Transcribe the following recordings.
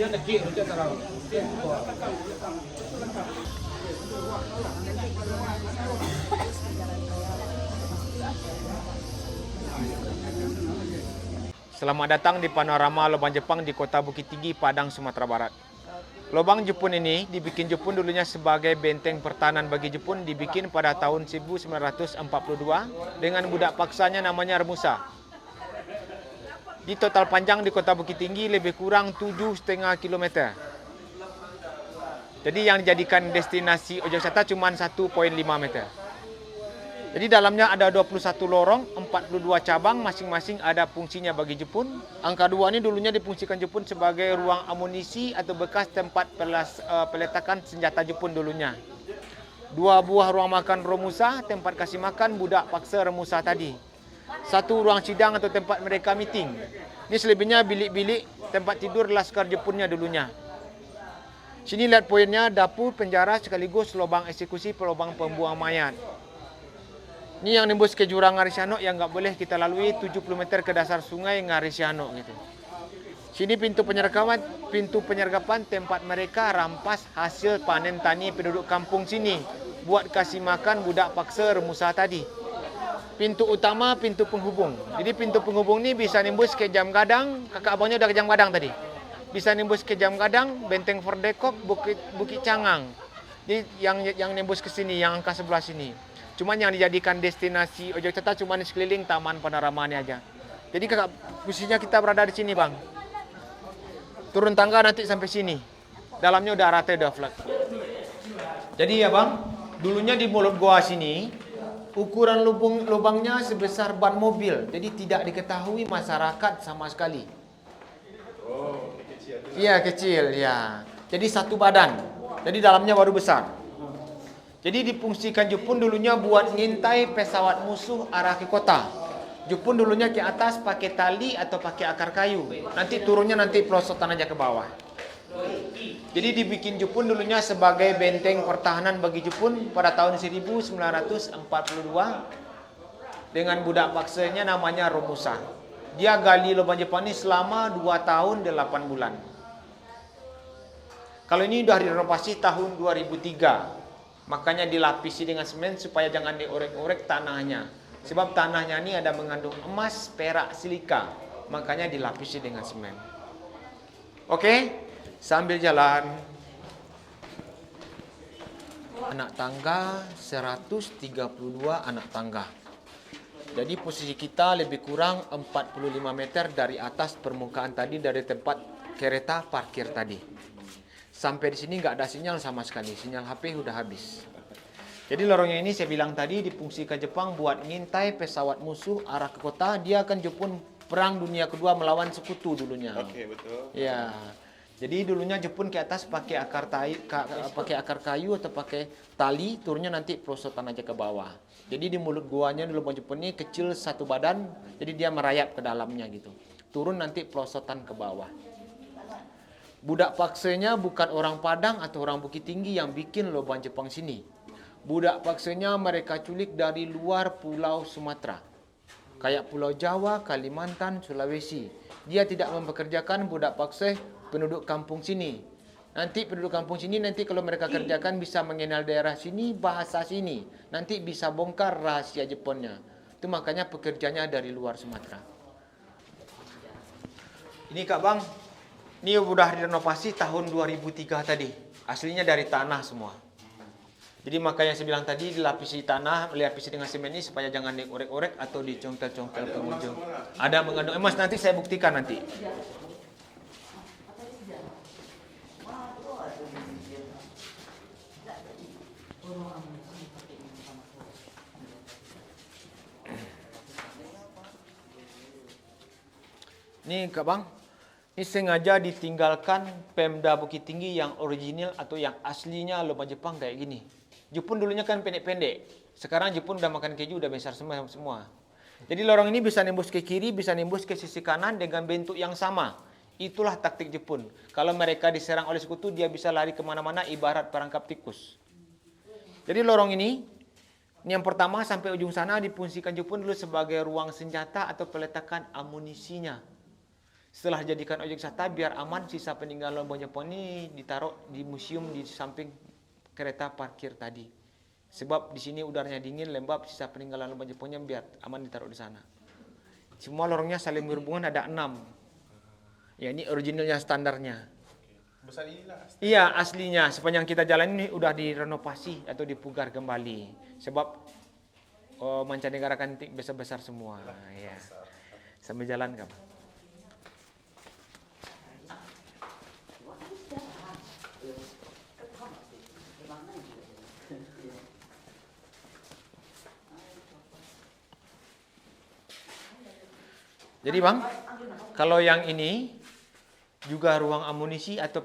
Selamat datang di panorama lubang Jepang di kota Bukit Tinggi, Padang, Sumatera Barat. Lubang Jepun ini dibikin Jepun dulunya sebagai benteng pertahanan bagi Jepun, dibikin pada tahun 1942 dengan budak paksanya namanya Remusa. Di total panjang di kota Bukit Tinggi lebih kurang 7,5 km. Jadi yang dijadikan destinasi objek wisata cuma 1,5 meter. Jadi dalamnya ada 21 lorong, 42 cabang, masing-masing ada fungsinya bagi Jepun. Angka 2 ini dulunya difungsikan Jepun sebagai ruang amunisi atau bekas tempat peletakan senjata Jepun dulunya. 2 buah ruang makan Romusa, tempat kasih makan budak paksa Remusa tadi. 1 ruang sidang atau tempat mereka meeting. Ini selebihnya bilik-bilik tempat tidur laskar Jepunnya dulunya. Sini lihat poinnya, dapur, penjara sekaligus lubang eksekusi, lubang pembuang mayat. Ini yang nembus ke jurang Ngarisyano yang nggak boleh kita lalui 70 meter ke dasar sungai Ngarisyano gitu. Sini pintu penyergapan tempat mereka rampas hasil panen tani penduduk kampung sini buat kasih makan budak paksa Remusa tadi. Pintu utama pintu penghubung. Jadi pintu penghubung ini bisa nembus ke Jam Gadang, kakak abangnya udah ke Jam Gadang tadi. Bisa nembus ke Jam Gadang, Benteng Fordekok, Bukit Cangang. Jadi yang nembus ke sini, yang angka sebelah sini. Cuman yang dijadikan destinasi objek wisata cuma di sekeliling taman panoramanya aja. Jadi posisinya kita berada di sini, Bang. Turun tangga nanti sampai sini. Dalamnya udah rata, udah flat. Jadi ya, Bang, dulunya di mulut goa sini ukuran lubangnya sebesar ban mobil. Jadi tidak diketahui masyarakat sama sekali. Oh, kecil. Iya, kecil, ya. Jadi 1 badan. Jadi dalamnya baru besar. Jadi difungsikan Jepun dulunya buat ngintai pesawat musuh arah ke kota. Jepun dulunya ke atas pakai tali atau pakai akar kayu. Nanti turunnya nanti pelosotan aja ke bawah. Jadi dibikin Jepun dulunya sebagai benteng pertahanan bagi Jepun pada tahun 1942 dengan budak paksanya namanya Romusa. Dia gali lubang Jepang ini selama 2 tahun 8 bulan. Kalau ini sudah direnovasi tahun 2003. Makanya dilapisi dengan semen supaya jangan diorek-orek tanahnya. Sebab tanahnya ini ada mengandung emas, perak, silika. Makanya dilapisi dengan semen. Oke, sambil jalan. Anak tangga 132 anak tangga. Jadi posisi kita lebih kurang 45 meter dari atas permukaan tadi, dari tempat kereta parkir tadi. Sampai di sini nggak ada sinyal sama sekali, sinyal HP udah habis. Jadi lorongnya ini saya bilang tadi difungsikan Jepang buat ngintai pesawat musuh arah ke kota. Dia akan Jepun perang dunia kedua melawan sekutu dulunya. Oke, betul. Ya, jadi dulunya Jepun ke atas pakai akar kayu atau pakai tali, turunnya nanti pelosotan aja ke bawah. Jadi di mulut guanya di lubang Jepun ini kecil 1 badan, jadi dia merayap ke dalamnya gitu. Turun nanti pelosotan ke bawah. Budak paksanya bukan orang Padang atau orang Bukit Tinggi yang bikin lubang Jepang sini. Budak paksanya mereka culik dari luar pulau Sumatera. Kayak Pulau Jawa, Kalimantan, Sulawesi. Dia tidak mempekerjakan budak paksa penduduk kampung sini. Nanti penduduk kampung sini nanti kalau mereka kerjakan bisa mengenal daerah sini, bahasa sini. Nanti bisa bongkar rahasia Jepangnya. Itu makanya pekerjanya dari luar Sumatera. Ini Kak Bang. Ini udah direnovasi tahun 2003 tadi. Aslinya dari tanah semua. Jadi makanya saya bilang tadi dilapisi tanah, dilapisi dengan semen ini supaya jangan diorek-orek atau dicongkel-congkel pengunjung. Ada mengandung emas, nanti saya buktikan nanti. Ini Kak Bang. Ini sengaja ditinggalkan Pemda Bukit Tinggi yang original atau yang aslinya lubang Jepang kayak gini. Jepun dulunya kan pendek-pendek. Sekarang Jepun udah makan keju, udah besar semua. Jadi lorong ini bisa nembus ke kiri, bisa nembus ke sisi kanan dengan bentuk yang sama. Itulah taktik Jepun. Kalau mereka diserang oleh sekutu, dia bisa lari kemana-mana ibarat perangkap tikus. Jadi lorong ini yang pertama sampai ujung sana difungsikan Jepun dulu sebagai ruang senjata atau peletakan amunisinya. Setelah jadikan objek wisata, biar aman, sisa peninggalan lubang Jepun ini ditaruh di museum di samping kereta parkir tadi. Sebab di sini udaranya dingin, lembab, sisa peninggalan lubang Jepunnya biar aman ditaruh di sana. Semua lorongnya saling berhubungan, ada 6. Ya, ini originalnya, standarnya. Besar inilah. Iya, aslinya. Sepanjang kita jalan ini udah direnovasi atau dipugar kembali. Sebab mancanegara kan besar-besar semua. Ya. Sambil jalan kan. Jadi bang, kalau yang ini juga ruang amunisi atau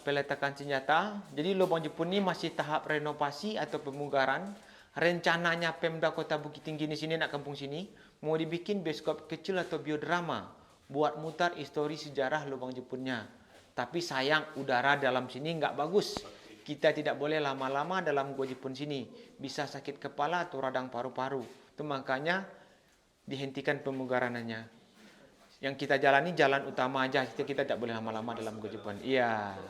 peletakan senjata. Jadi lubang Jepun ini masih tahap renovasi atau pemugaran. Rencananya Pemda Kota Bukit Tinggi di sini, nak kampung sini, mau dibikin bioskop kecil atau biodrama buat mutar histori sejarah lubang Jepunnya. Tapi sayang udara dalam sini nggak bagus. Kita tidak boleh lama-lama dalam gua Jepun sini, bisa sakit kepala atau radang paru-paru. Itu makanya dihentikan pemugarannya. Yang kita jalani jalan utama aja, kita tidak boleh lama-lama dalam gua Jepun. Iya.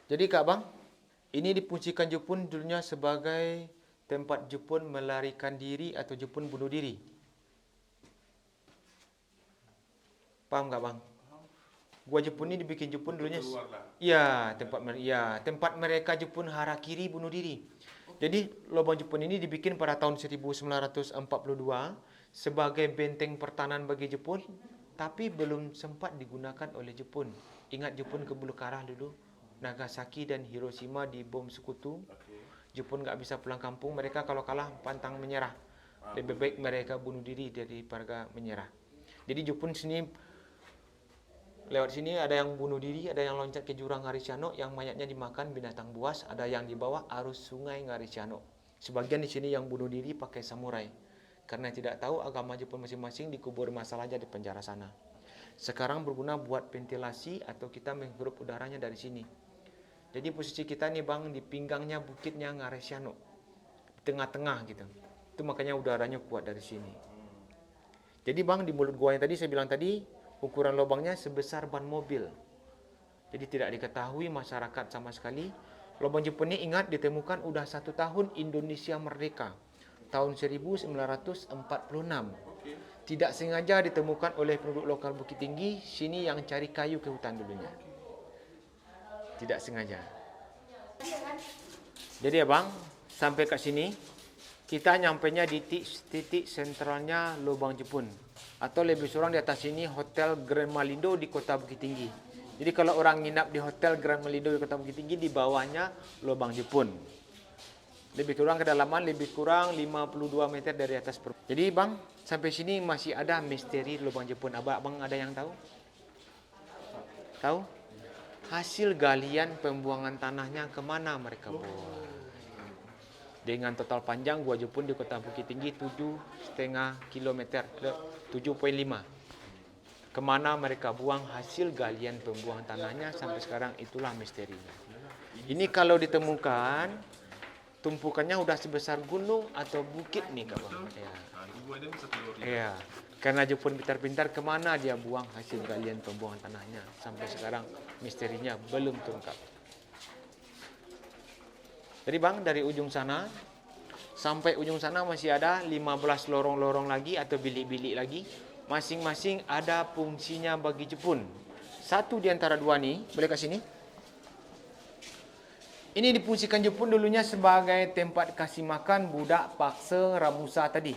Jadi Kak Bang, ini difungsikan Jepun dulunya sebagai tempat Jepun melarikan diri atau Jepun bunuh diri. Paham Kak Bang? Gua Jepun ini dibikin Jepun dulunya. Iya, tempat mereka Jepun harakiri bunuh diri. Jadi lubang Jepun ini dibikin pada tahun 1942 sebagai benteng pertahanan bagi Jepun, tapi belum sempat digunakan oleh Jepun. Ingat Jepun kebulukarah dulu, Nagasaki dan Hiroshima dibom sekutu. Jepun nggak bisa pulang kampung, mereka kalau kalah pantang menyerah. Lebih baik mereka bunuh diri daripada menyerah. Jadi Jepun sini lewat sini ada yang bunuh diri, ada yang loncat ke jurang Harishano yang mayatnya dimakan binatang buas, ada yang di bawah arus sungai Harishano. Sebagian di sini yang bunuh diri pakai samurai. Karena tidak tahu agama Jepun masing-masing, dikubur masalah aja di penjara sana. Sekarang berguna buat ventilasi atau kita menghirup udaranya dari sini. Jadi posisi kita nih Bang, di pinggangnya bukitnya Harishano. Di tengah-tengah gitu. Itu makanya udaranya kuat dari sini. Jadi Bang, di mulut gua yang tadi saya bilang tadi, ukuran lubangnya sebesar ban mobil. Jadi tidak diketahui masyarakat sama sekali. Lubang Jepun ini ingat ditemukan udah 1 tahun Indonesia merdeka. Tahun 1946. Tidak sengaja ditemukan oleh penduduk lokal Bukit Tinggi. Sini yang cari kayu ke hutan dulunya. Tidak sengaja. Jadi ya Bang, sampai ke sini kita nyampainya di titik sentralnya lubang Jepun. Atau lebih kurang di atas sini Hotel Grand Malindo di Kota Bukit Tinggi. Jadi kalau orang nginap di Hotel Grand Malindo di Kota Bukit Tinggi, di bawahnya lubang Jepun. Lebih kurang kedalaman lebih kurang 52 meter dari atas permukaan. Jadi Bang, sampai sini masih ada misteri lubang Jepun. Abang ada yang tahu? Tahu? Hasil galian pembuangan tanahnya kemana mereka buang? Dengan total panjang gua Jepun di Kota Bukit Tinggi 7,5 kilometer, 7,5. Kemana mereka buang hasil galian pembuangan tanahnya sampai sekarang, itulah misterinya. Ini kalau ditemukan, tumpukannya udah sebesar gunung atau bukit nih kawan. Ya. Karena Jepun pintar-pintar, kemana dia buang hasil galian pembuangan tanahnya sampai sekarang misterinya belum terungkap. Jadi Bang, dari ujung sana sampai ujung sana masih ada 15 lorong-lorong lagi atau bilik-bilik lagi. Masing-masing ada fungsinya bagi Jepun. Satu di antara dua nih, boleh ke sini. Ini difungsikan Jepun dulunya sebagai tempat kasih makan budak paksa Ramusa tadi.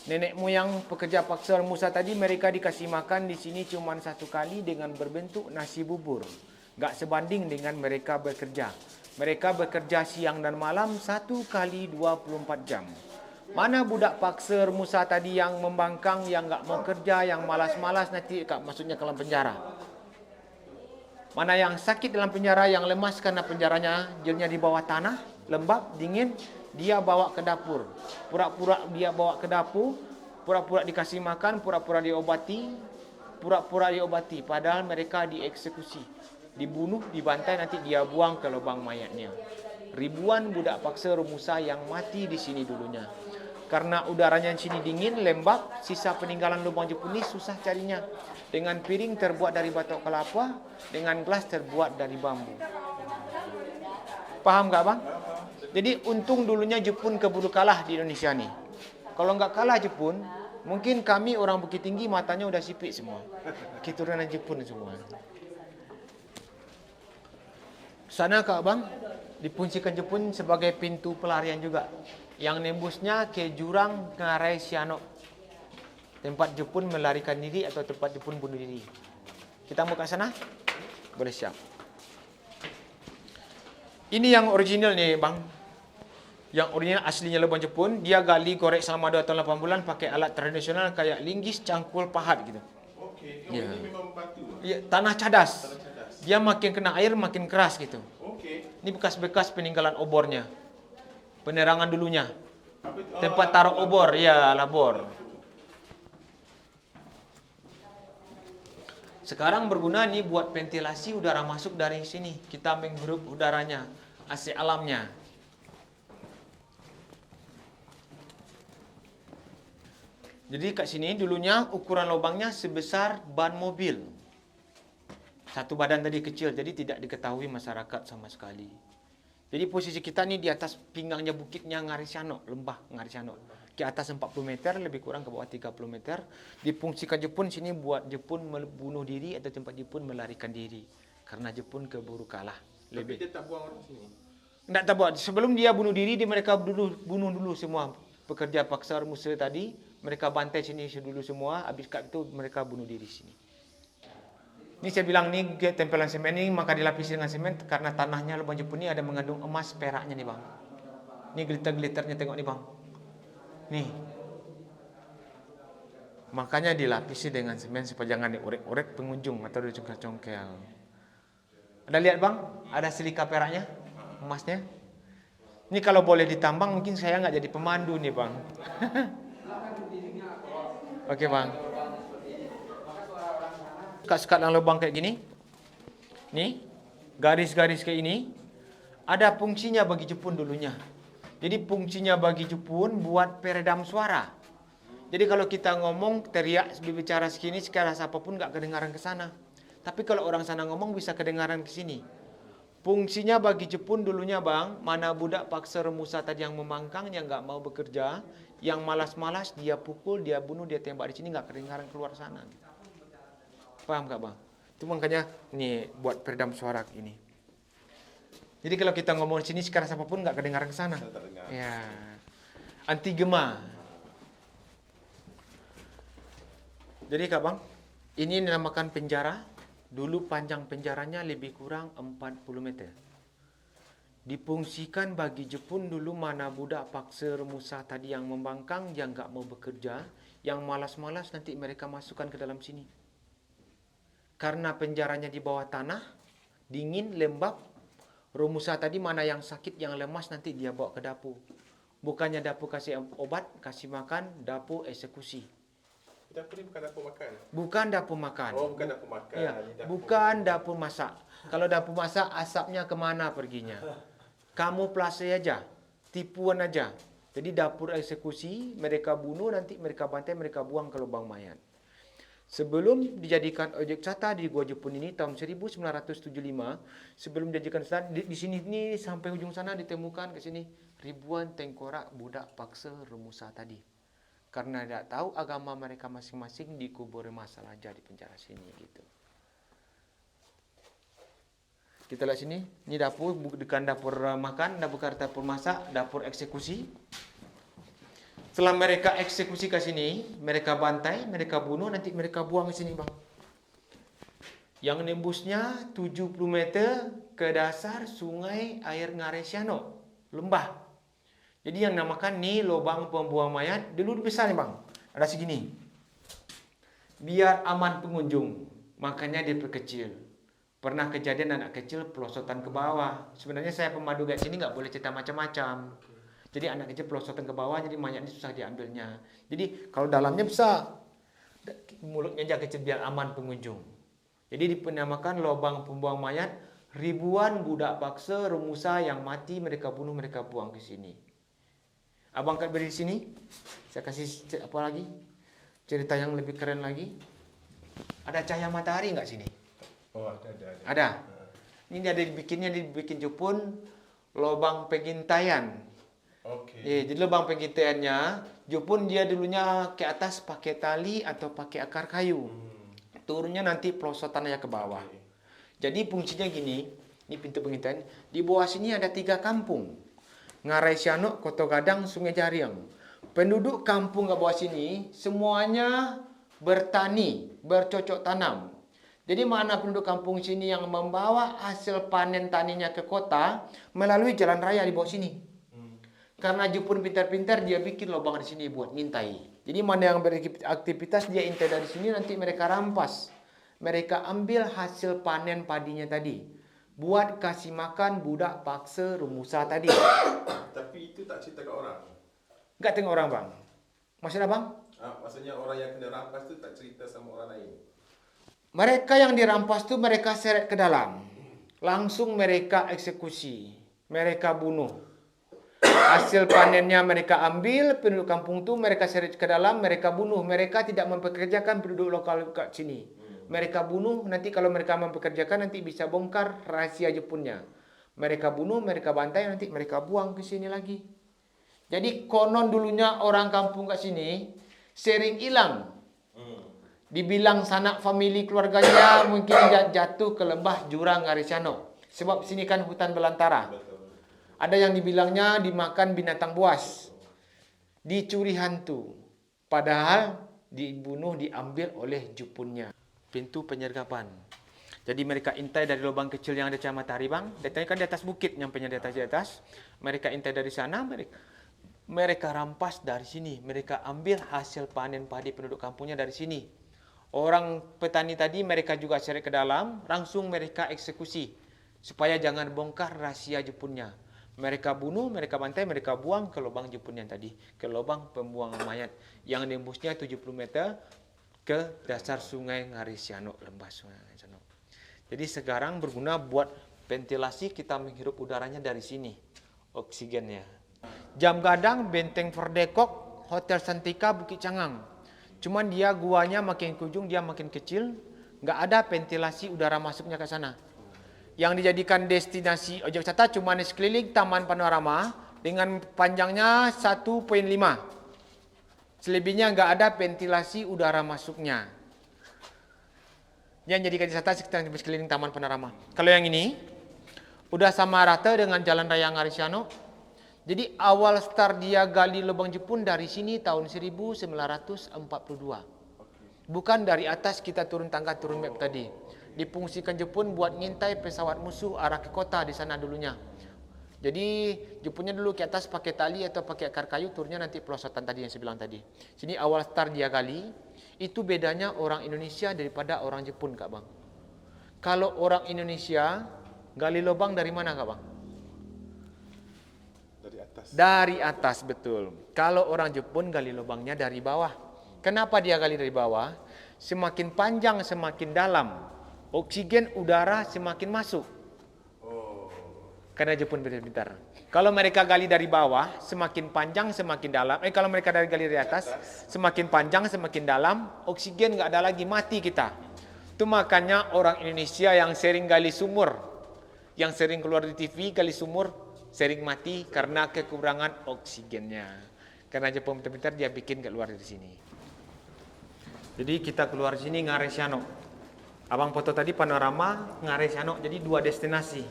Nenek moyang pekerja paksa Ramusa tadi, mereka dikasih makan di sini cuma 1 kali dengan berbentuk nasi bubur. Gak sebanding dengan mereka bekerja. Mereka bekerja siang dan malam 1 kali 24 jam. Mana budak paksa Musa tadi yang membangkang, yang nggak mau kerja, yang malas-malas nanti maksudnya ke dalam penjara. Mana yang sakit dalam penjara, yang lemas karena penjaranya jelnya di bawah tanah, lembab, dingin, dia bawa ke dapur. Pura-pura dia bawa ke dapur, pura-pura dikasih makan, pura-pura diobati, padahal mereka dieksekusi. Dibunuh, dibantai, nanti dia buang ke lubang mayatnya. Ribuan budak paksa Musa yang mati di sini dulunya. Karena udaranya di sini dingin, lembab, sisa peninggalan lubang Jepun ini susah carinya. Dengan piring terbuat dari batok kelapa, dengan gelas terbuat dari bambu. Paham nggak bang? Jadi untung dulunya Jepun keburu kalah di Indonesia nih. Kalau nggak kalah Jepun, mungkin kami orang Bukit Tinggi matanya udah sipit semua. Keturunan Jepun semua. Sana kak bang, difungsikan Jepun sebagai pintu pelarian juga. Yang nembusnya ke jurang Ngarai Sianok. Tempat Jepun melarikan diri atau tempat Jepun bunuh diri. Kita mau ke sana? Boleh siap. Ini yang original nih bang. Yang original aslinya lubang Jepun. Dia gali korek selama 2 tahun 8 bulan pakai alat tradisional kayak linggis, cangkul, pahat gitu. Okey. Ya. Ini memang batu. Ya, tanah cadas. Tanah cadas. Dia makin kena air makin keras gitu. Okey. Ini bekas-bekas peninggalan obornya. Penerangan dulunya. Apa itu? Tempat taruh obor, ya labor. Sekarang berguna nih buat ventilasi udara masuk dari sini. Kita menghirup udaranya, AC alamnya. Jadi kat sini dulunya ukuran lubangnya sebesar ban mobil. Satu badan tadi kecil, jadi tidak diketahui masyarakat sama sekali. Jadi posisi kita nih di atas pinggangnya bukitnya Ngarisanok, lembah Ngarisanok. Ke atas 40 meter, lebih kurang ke bawah 30 meter. Difungsikan Jepun sini buat Jepun bunuh diri atau tempat Jepun melarikan diri. Karena Jepun keburu kalah. Tapi dia tak buang orang sini. Tidak tak buat. Sebelum dia bunuh diri, mereka bunuh dulu semua pekerja paksa Musa tadi. Mereka bantai sini dulu semua. Habis kat itu mereka bunuh diri sini. Ini saya bilang nih tempelan semen ini maka dilapisi dengan semen karena tanahnya lubang Jepun ini ada mengandung emas peraknya nih bang. Ini glitter-glitternya tengok nih bang. Nih. Makanya dilapisi dengan semen supaya jangan diorek-orek pengunjung atau dicongkel-congkel. Ada lihat bang? Ada silika peraknya, emasnya. Ini kalau boleh ditambang mungkin saya nggak jadi pemandu nih bang. Oke bang. Sekat-sekat dalam lubang kayak gini. Nih, garis-garis kayak ini ada fungsinya bagi Jepun dulunya. Jadi fungsinya bagi Jepun buat peredam suara. Jadi kalau kita ngomong, teriak, berbicara segini, sekeras apapun nggak kedengaran ke sana. Tapi kalau orang sana ngomong bisa kedengaran ke sini. Fungsinya bagi Jepun dulunya bang, mana budak paksa remusa tadi yang membangkang, yang nggak mau bekerja, yang malas-malas dia pukul, dia bunuh, dia tembak di sini nggak kedengaran keluar sana. Paham gak bang? Itu makanya nih buat peredam suara ini. Jadi kalau kita ngomong di sini sekarang apapun nggak kedengaran ke sana. Ya. Anti gema. Jadi kak bang, ini dinamakan penjara. Dulu panjang penjaranya lebih kurang 40 meter. Difungsikan bagi Jepun dulu mana budak paksa remusa tadi yang membangkang, yang nggak mau bekerja, yang malas-malas nanti mereka masukkan ke dalam sini. Karena penjaranya di bawah tanah, dingin, lembab, remusa tadi mana yang sakit, yang lemas nanti dia bawa ke dapur. Bukannya dapur kasih obat, kasih makan, dapur eksekusi. Dapur ni bukan dapur makan. Bukan dapur makan. Oh, bukan dapur makan. Ya, Dapur. bukan dapur masak. Kalau dapur masak, asapnya kemana perginya? Kamu plase aja, tipuan aja. Jadi dapur eksekusi, mereka bunuh, nanti mereka bantai, mereka buang ke lubang mayat. Sebelum dijadikan objek wisata di Gua Jepun ini tahun 1975, sebelum dijadikan wisata di sini ini sampai ujung sana ditemukan ke sini ribuan tengkorak budak paksa remusa tadi. Karena tidak tahu agama mereka masing-masing dikubur masalah di penjara sini gitu. Kita lihat sini, ini dapur bukan dapur makan, bukan dapur masak, dapur eksekusi. Setelah mereka eksekusi ke sini, mereka bantai, mereka bunuh, nanti mereka buang ke sini bang. Yang nembusnya 70 meter ke dasar sungai air Ngarisanok, lembah. Jadi yang namakan nih lubang pembuang mayat, dulu besar nih bang, ada segini. Biar aman pengunjung, makanya diperkecil. Pernah kejadian anak kecil pelosotan ke bawah. Sebenarnya saya pemandu kayak sini nggak boleh cerita macam-macam. Jadi anak kecil pelosotan ke bawah, jadi mayatnya susah diambilnya. Jadi kalau dalamnya besar, mulutnya aja kecil biar aman pengunjung. Jadi dinamakan lubang pembuang mayat. Ribuan budak paksa remusa yang mati mereka bunuh, mereka buang ke sini. Abang akan beri di sini. Saya kasih apa lagi? Cerita yang lebih keren lagi. Ada cahaya matahari nggak sini? Oh, ada. Ada. Ini ada dibikin jepun lubang pengintaian. Oke. Jadi lubang pengintaiannya, jepun dia dulunya ke atas pakai tali atau pakai akar kayu. Turunnya nanti pelosotannya ke bawah. Jadi fungsinya gini, ini pintu pengintaian. Di bawah sini ada 3 kampung. Ngarai Sianok, Koto Gadang, Sungai Jariang. Penduduk kampung ke bawah sini semuanya bertani, bercocok tanam. Jadi mana penduduk kampung sini yang membawa hasil panen taninya ke kota melalui jalan raya di bawah sini. Karena Jepun pintar-pintar dia bikin lubang di sini buat ngintai. Jadi mana yang beraktivitas dia intai dari sini nanti mereka rampas. Mereka ambil hasil panen padinya tadi. Buat kasih makan budak paksa rumusa tadi. Tapi itu tak cerita ke orang. Enggak tengok orang bang. Maksudnya bang? Maksudnya orang yang kena rampas tu tak cerita sama orang lain. Mereka yang dirampas tu mereka seret ke dalam. Langsung mereka eksekusi. Mereka bunuh. Hasil panennya mereka ambil, penduduk kampung tu mereka seret ke dalam, mereka bunuh. Mereka tidak mempekerjakan penduduk lokal kat sini. Mereka bunuh, nanti kalau mereka mempekerjakan nanti bisa bongkar rahasia Jepunnya. Mereka bunuh, mereka bantai, nanti mereka buang ke sini lagi. Jadi konon dulunya orang kampung kat sini sering hilang. Dibilang sanak famili keluarganya mungkin jatuh ke lembah jurang Ngarai Sianok. Sebab sini kan hutan belantara. Ada yang dibilangnya dimakan binatang buas. Dicuri hantu. Padahal dibunuh diambil oleh Jepunnya. Pintu penyergapan. Jadi mereka intai dari lubang kecil yang ada cahaya matahari bang. Datanya kan di atas bukit, nyampainya di atas. Mereka intai dari sana, mereka rampas dari sini. Mereka ambil hasil panen padi penduduk kampungnya dari sini. Orang petani tadi mereka juga seret ke dalam, langsung mereka eksekusi. Supaya jangan bongkar rahasia Jepunnya. Mereka bunuh, mereka bantai, mereka buang ke lubang Jepunnya tadi. Ke lubang pembuangan mayat. Yang nembusnya 70 meter ke dasar sungai Ngarai Sianok, lembah sungai Ngarai Sianok. Jadi sekarang berguna buat ventilasi, kita menghirup udaranya dari sini. Oksigennya. Jam Gadang, Benteng Fordekok, Hotel Santika, Bukit Cangang. Cuman dia guanya makin ke ujung, dia makin kecil. Nggak ada ventilasi udara masuknya ke sana. Yang dijadikan destinasi objek wisata cuma sekeliling Taman Panorama dengan panjangnya 1,5. Selebihnya nggak ada ventilasi udara masuknya. Yang jadikan wisata sekitar sekeliling Taman Panorama. Kalau yang ini udah sama rata dengan Jalan Raya Ngarai Sianok. Jadi awal start dia gali lubang Jepun dari sini tahun 1942. Bukan dari atas kita turun tangga, turun map tadi. Difungsikan Jepun buat ngintai pesawat musuh arah ke kota di sana dulunya. Jadi Jepunnya dulu ke atas pakai tali atau pakai akar kayu, turunnya nanti pelosotan tadi yang saya bilang tadi. Sini awal start dia gali. Itu bedanya orang Indonesia daripada orang Jepun Kak Bang. Kalau orang Indonesia gali lubang dari mana Kak Bang? Dari atas, betul. Kalau orang Jepun gali lubangnya dari bawah. Kenapa dia gali dari bawah? Semakin panjang, semakin dalam. Oksigen udara semakin masuk. Karena Jepun pintar-pintar. Kalau mereka gali dari bawah, semakin panjang, semakin dalam. Kalau mereka gali dari atas, semakin panjang, semakin dalam. Oksigen nggak ada lagi, mati kita. Itu makanya orang Indonesia yang sering gali sumur, yang sering keluar di TV gali sumur, sering mati karena kekurangan oksigennya. Karena Jepun pintar-pintar dia bikin keluar dari sini. Jadi kita keluar sini Ngarai Sianok. Abang foto tadi panorama Ngarai Sianok. Jadi 2 destinasi.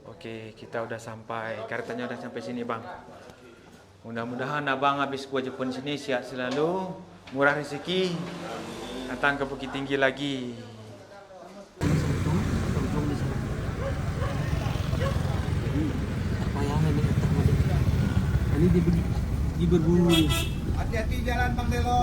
Oke, kita udah sampai. Karetanya udah sampai sini bang. Mudah-mudahan abang habis gua Jepun sini sehat selalu, murah rezeki, datang ke Bukit Tinggi lagi. Ini di berburu. Hati-hati jalan Bang Delo.